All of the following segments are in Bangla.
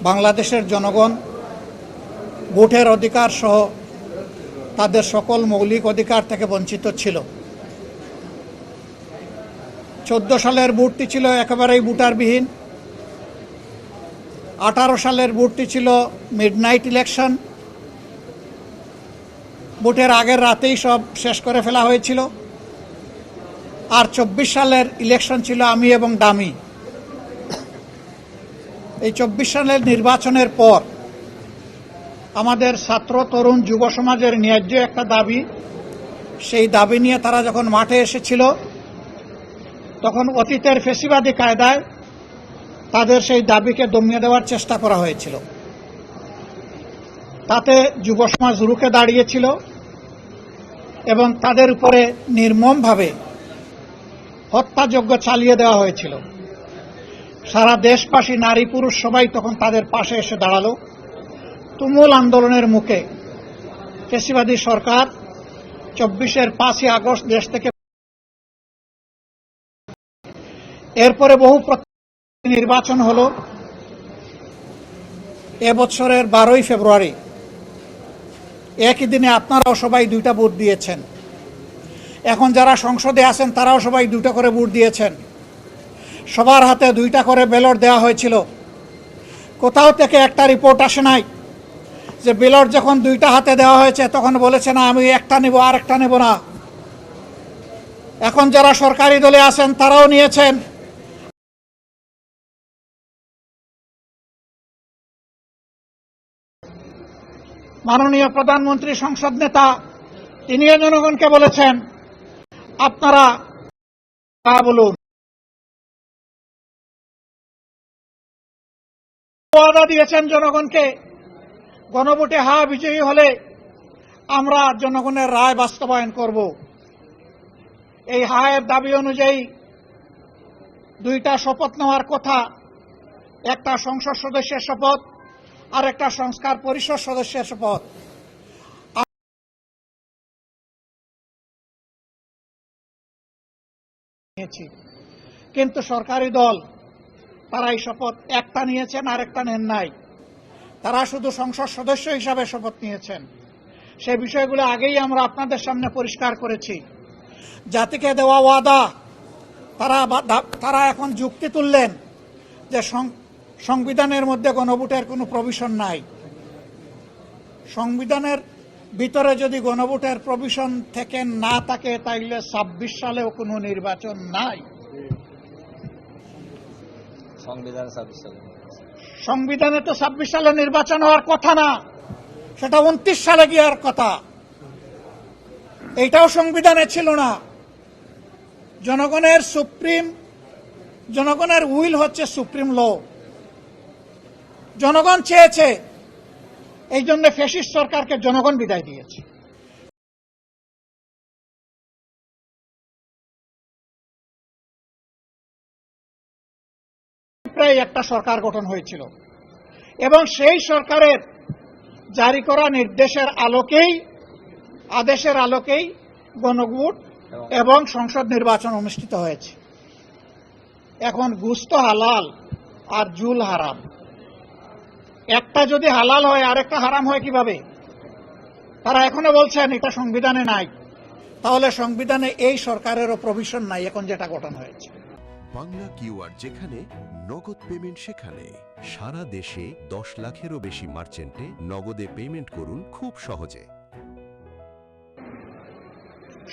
বাংলাদেশের জনগণ ভোটের অধিকার সহ তাদের সকল মৌলিক অধিকার থেকে বঞ্চিত ছিল। 14 সালের ভোটটি ছিল একেবারেই ভোটারবিহীন। 18 সালের ভোটটি ছিল মিডনাইট ইলেকশন। ভোটের আগের রাতেই সব শেষ করে ফেলা হয়েছিল। আর 24 সালের ইলেকশন ছিল আমি এবং ডামি। এই 24 সালের নির্বাচনের পর আমাদের ছাত্র তরুণ যুব সমাজের ন্যায্য একটা দাবি, সেই দাবি নিয়ে তারা যখন মাঠে এসেছিল তখন অতীতের ফেসিবাদী কায়দায় তাদের সেই দাবিকে দমিয়ে দেওয়ার চেষ্টা করা হয়েছিল। তাতে যুব সমাজ রুখে দাঁড়িয়েছিল এবং তাদের উপরে নির্মমভাবে হত্যাযজ্ঞ চালিয়ে দেওয়া হয়েছিল। সারা দেশবাসী নারী পুরুষ সবাই তখন তাদের পাশে এসে দাঁড়ালো। তুমুল আন্দোলনের মুখে ফেসিবাদী সরকার 24-এর 5ই আগস্ট দেশ থেকে, এরপরে বহু নির্বাচন হলো। এবছরের 12ই ফেব্রুয়ারি একই দিনে আপনারাও সবাই 2টা ভোট দিয়েছেন। এখন যারা সংসদে আছেন তারাও সবাই 2টা করে ভোট দিয়েছেন। সবার হাতে 2টা করে ব্যালট দেওয়া হয়েছিল। কোথাও থেকে একটা রিপোর্ট আসে নাই যে ব্যালট যখন 2টা হাতে দেওয়া হয়েছে তখন বলেছে না আমি একটা নেব আর একটা নেব না। এখন যারা সরকারি দলে আছেন তারাও নিয়েছেন। মাননীয় প্রধানমন্ত্রী সংসদ নেতা তিনিও জনগণকে বলেছেন আপনারা বলুন। ওয়াদা দিয়েছেন জনগণকে, গণভোটে বিজয়ী হলে আমরা জনগণের রায় বাস্তবায়ন করব। এই হায়ের দাবি অনুযায়ী 2টা শপথ নেওয়ার কথা, একটা সংসদ সদস্যের শপথ আর একটা সংস্কার পরিষদ সদস্যের শপথ। কিন্তু সরকারি দল তারা এই শপথ একটা নিয়েছেন আর একটা নেন নাই। তারা শুধু সংসদ সদস্য হিসাবে শপথ নিয়েছেন। সেই বিষয়গুলো আগেই আমরা আপনাদের সামনে পরিষ্কার করেছি। জাতিকে দেওয়া ওয়াদা তারা এখন যুক্তি তুললেন যে সংবিধানের মধ্যে গণভোটের কোনো প্রভিশন নাই। সংবিধানের ভিতরে যদি গণভোটের প্রভিশন থেকে না থাকে তাইলে 26 সালেও কোনো নির্বাচন নাই। সংবিধানে তো 26 সালে নির্বাচন হওয়ার কথা না, সেটা 29 সালে গিয়ার কথা। এইটাও সংবিধানে ছিল না। জনগণের উইল হচ্ছে সুপ্রিম ল। জনগণ চেয়েছে, এই জন্য ফ্যাসিস্ট সরকারকে জনগণ বিদায় দিয়েছে। প্রায় একটা সরকার গঠন হয়েছিল এবং সেই সরকারের জারি করা নির্দেশের আদেশের আলোকেই গণভোট এবং সংসদ নির্বাচন অনুষ্ঠিত হয়েছে। এখন গুস্ত হালাল আর জুল হারাম। একটা যদি হালাল হয় আরেকটা হারাম হয় কিভাবে? তারা এখনো বলছেন এটা সংবিধানে নাই। তাহলে সংবিধানে এই সরকারেরও প্রভিশন নাই এখন যেটা গঠন হয়েছে। বাংলা কিউআর যেখানে নগদ পেমেন্ট সেখানে। সারা দেশে 10 লাখেরও বেশি মার্চেন্টে নগদে পেমেন্ট করুন খুব সহজে।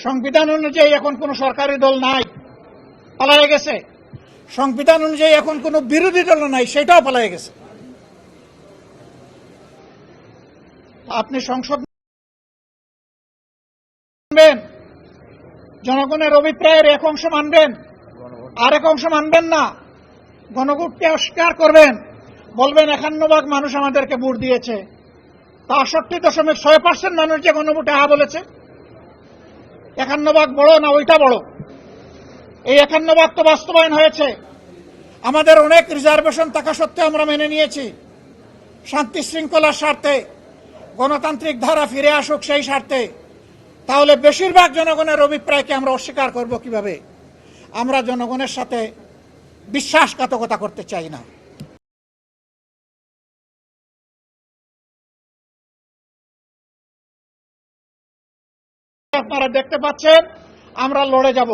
সংবিধান অনুযায়ী এখন কোনো সরকারি দল নাই, পালায়ে গেছে। সংবিধান অনুযায়ী এখন কোনো বিরোধী দল নাই, সেটাও পালায়ে গেছে। আপনি সংসদ মানবেন, জনগণের অভিপ্রায়ের এক অংশ মানবেন, আরেক অংশ মানবেন না। গণভোটকে অস্বীকার করবেন, বলবেন 51% মানুষ আমাদেরকে ভোট দিয়েছে। 63.6% মানুষ যে গণভোটে বলেছে। 51% বড় না ওইটা বড়? এই 51% তো বাস্তবায়ন হয়েছে। আমাদের অনেক রিজার্ভেশন থাকা সত্ত্বেও আমরা মেনে নিয়েছি। শান্তি শৃঙ্খলার স্বার্থে, গণতান্ত্রিক ধারা ফিরে আসুক সেই স্বার্থে। তাহলে বেশিরভাগ জনগণের অভিপ্রায়কে আমরা অস্বীকার করব কিভাবে? আমরা জনগণের সাথে বিশ্বাসঘাতকতা করতে চাই না। আপনারা দেখতে পাচ্ছেন আমরা লড়ে যাব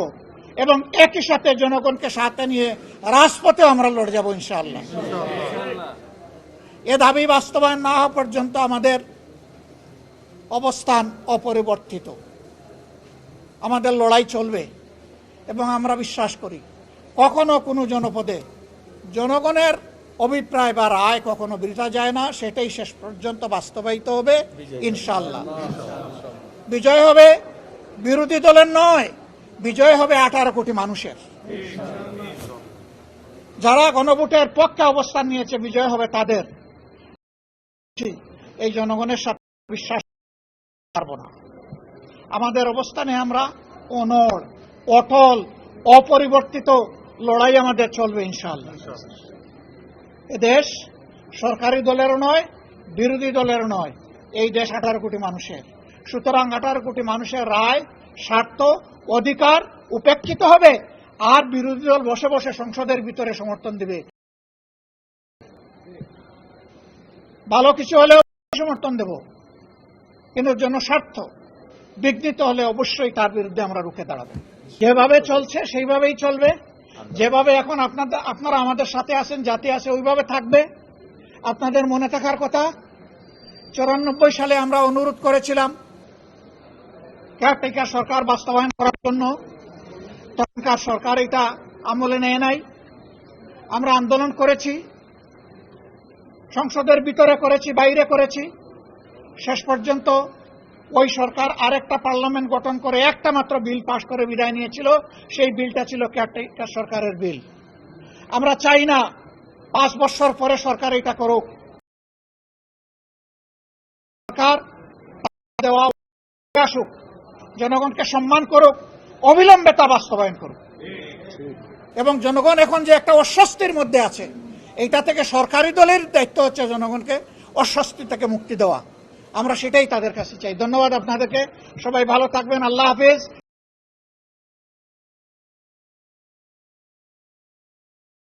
এবং একই সাথে জনগণকে সাথে নিয়ে রাজপথে আমরা লড়ে যাব ইনশাআল্লাহ। এ দাবি বাস্তবায়ন না হওয়া পর্যন্ত আমাদের অবস্থান অপরিবর্তিত, আমাদের লড়াই চলবে এবং আমরা বিশ্বাস করি কখনো কোনো জনপদে জনগণের অভিপ্রায় বা রায় কখনো বৃথা যায় না, সেটাই শেষ পর্যন্ত বাস্তবায়িত হবে ইনশাআল্লাহ। বিজয় হবে বিরোধী দলের নয়, বিজয় হবে 18 কোটি মানুষের। যারা গণভোটের পক্ষে অবস্থান নিয়েছে বিজয় হবে তাদের। এই জনগণের সাথে বিশ্বাস পারব না। আমাদের অবস্থানে আমরা অনড়, অটল, অপরিবর্তিত লড়াই আমাদের চলবে ইনশাআল্লাহ। এ দেশ সরকারি দলেরও নয়, বিরোধী দলেরও নয়, এই দেশ 18 কোটি মানুষের। সুতরাং 18 কোটি মানুষের রায়, স্বার্থ, অধিকার উপেক্ষিত হবে আর বিরোধী দল বসে বসে সংসদের ভিতরে সমর্থন দিবে। ভালো কিছু হলেও সমর্থন দেব, কিন্তু জনস্বার্থ বিঘ্নিত হলে অবশ্যই তার বিরুদ্ধে আমরা রুখে দাঁড়াবো। যেভাবে চলছে সেইভাবেই চলবে, যেভাবে এখন আপনারা আমাদের সাথে আছেন, জাতি আছে, ওইভাবে থাকবে। আপনাদের মনে থাকার কথা 94 সালে আমরা অনুরোধ করেছিলাম কেয়ারটেকার সরকার বাস্তবায়ন করার জন্য। তখনকার সরকার এটা আমলে নেয় নাই। আমরা আন্দোলন করেছি, সংসদের ভিতরে করেছি, বাইরে করেছি। শেষ পর্যন্ত ওই সরকার আরেকটা পার্লামেন্ট গঠন করে একটা মাত্র বিল পাশ করে বিদায় নিয়েছিল। সেই বিলটা ছিল কেয়ারটেকার সরকারের বিল। আমরা চাই না 5 বছর পরে সরকার এটা করুক। সরকার দেওয়া আসুক, জনগণকে সম্মান করুক, অবিলম্বে তা বাস্তবায়ন করুক। এবং জনগণ এখন যে একটা অস্বস্তির মধ্যে আছে, এইটা থেকে সরকারি দলের দায়িত্ব হচ্ছে জনগণকে অস্বস্তি থেকে মুক্তি দেওয়া। আমরা সেটাই তাদের কাছে চাই। ধন্যবাদ আপনাদেরকে। সবাই ভালো থাকবেন। আল্লাহ হাফেজ।